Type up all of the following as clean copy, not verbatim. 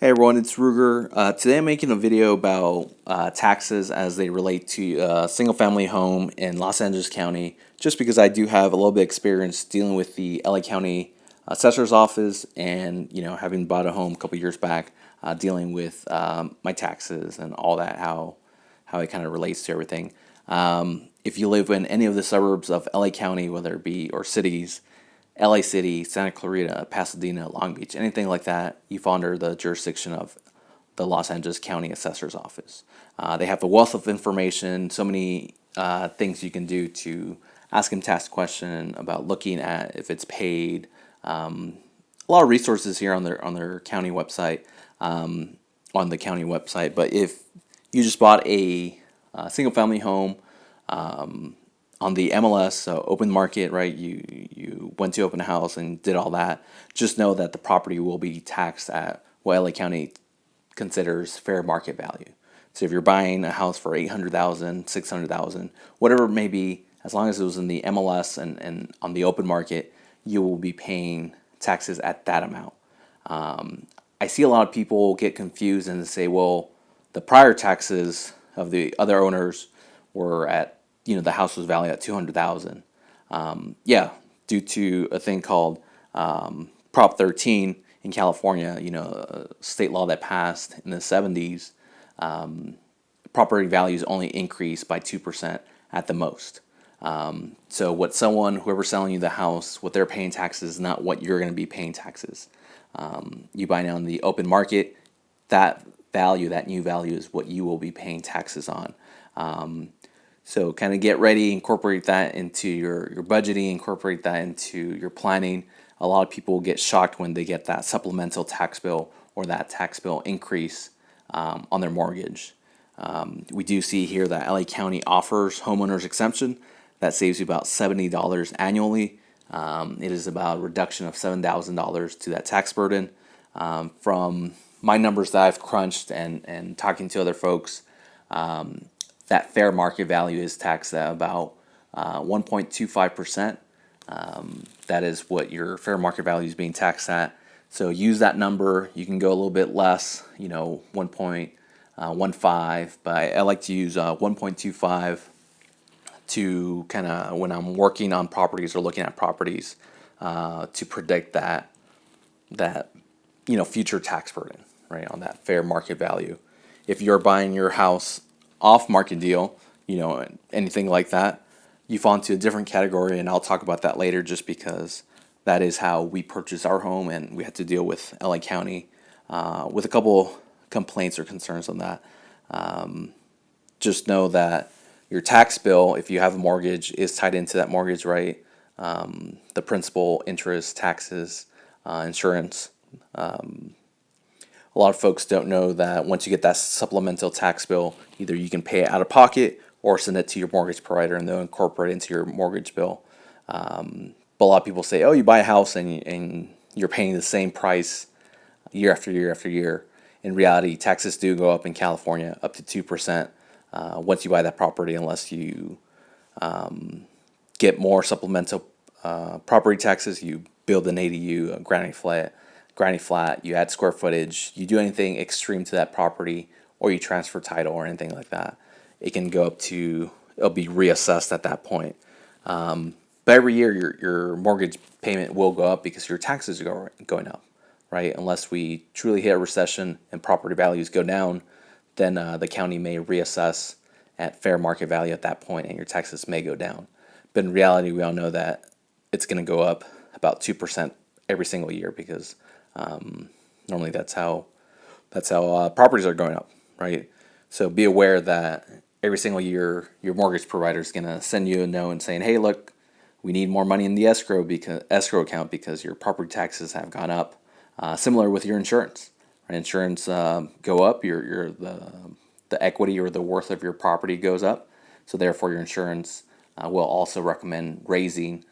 Hey everyone, it's Ruger. Today I'm making a video about taxes as they relate to a single family home in Los Angeles County, just because I do have a little bit of experience dealing with the LA County Assessor's Office and, having bought a home a couple years back, dealing with my taxes and all that, how it kind of relates to everything. If you live in any of the suburbs of LA County, whether it be or cities, LA City, Santa Clarita, Pasadena, Long Beach, anything like that, you fall under the jurisdiction of the Los Angeles County Assessor's Office. They have a wealth of information, so many things you can do to ask them task question about looking at if it's paid. A lot of resources here on their county website, on the county website. But if you just bought a single family home, on the MLS, so open market, right? You went to open house and did all that. Just know that the property will be taxed at what LA County considers fair market value. So if you're buying a house for 800,000, 600,000, whatever it may be, as long as it was in the MLS and on the open market, you will be paying taxes at that amount. I see a lot of people get confused and say, well, the prior taxes of the other owners were at, the house was valued at 200,000. Yeah, due to a thing called Prop 13 in California, a state law that passed in the 70s, property values only increase by 2% at the most. So whoever's selling you the house, what they're paying taxes is not what you're going to be paying taxes. You buy it on the open market, that new value is what you will be paying taxes on. So kind of get ready, incorporate that into your budgeting, incorporate that into your planning. A lot of people get shocked when they get that supplemental tax bill or that tax bill increase on their mortgage. We do see here that LA County offers homeowners exemption that saves you about $70 annually. It is about a reduction of $7,000 to that tax burden. From my numbers that I've crunched and talking to other folks, that fair market value is taxed at about 1.25%. That is what your fair market value is being taxed at. So use that number. You can go a little bit less, 1.15, but I like to use 1.25 to kind of when I'm working on properties or looking at properties to predict that future tax burden, right, on that fair market value. If you're buying your house off market deal, anything like that, you fall into a different category, and I'll talk about that later just because that is how we purchased our home and we had to deal with LA County with a couple complaints or concerns on that. Just know that your tax bill, if you have a mortgage, is tied into that mortgage, right? The principal, interest, taxes, insurance. A lot of folks don't know that once you get that supplemental tax bill, either you can pay it out of pocket or send it to your mortgage provider and they'll incorporate it into your mortgage bill. But a lot of people say, oh, you buy a house and you're paying the same price year after year after year. In reality, taxes do go up in California up to 2% once you buy that property, unless you get more supplemental property taxes. You build an ADU, a granny flat, you add square footage, you do anything extreme to that property, or you transfer title or anything like that. It can go up to, it'll be reassessed at that point. But every year your mortgage payment will go up because your taxes are going up, right? Unless we truly hit a recession and property values go down, then the county may reassess at fair market value at that point and your taxes may go down. But in reality, we all know that it's going to go up about 2% every single year because normally that's how properties are going up, right? So be aware that every single year your mortgage provider is going to send you a note and saying, hey, look, we need more money in the escrow account because your property taxes have gone up. Similar with your insurance, right? Insurance go up, the equity or the worth of your property goes up. So therefore your insurance will also recommend raising,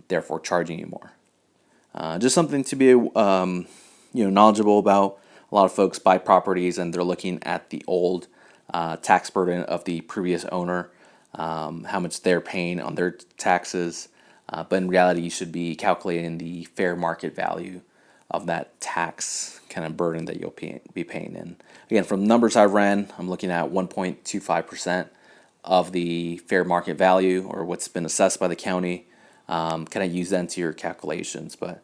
therefore charging you more. Just something to be knowledgeable about. A lot of folks buy properties and they're looking at the old tax burden of the previous owner, how much they're paying on their taxes. But in reality, you should be calculating the fair market value of that tax kind of burden that you'll be paying in. Again, from the numbers I ran, I'm looking at 1.25% of the fair market value or what's been assessed by the county. Kind of use that into your calculations, but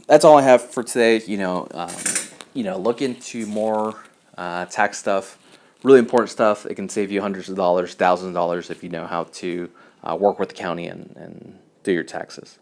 that's all I have for today. Look into more tax stuff. Really important stuff. It can save you hundreds of dollars, thousands of dollars if you know how to work with the county and do your taxes.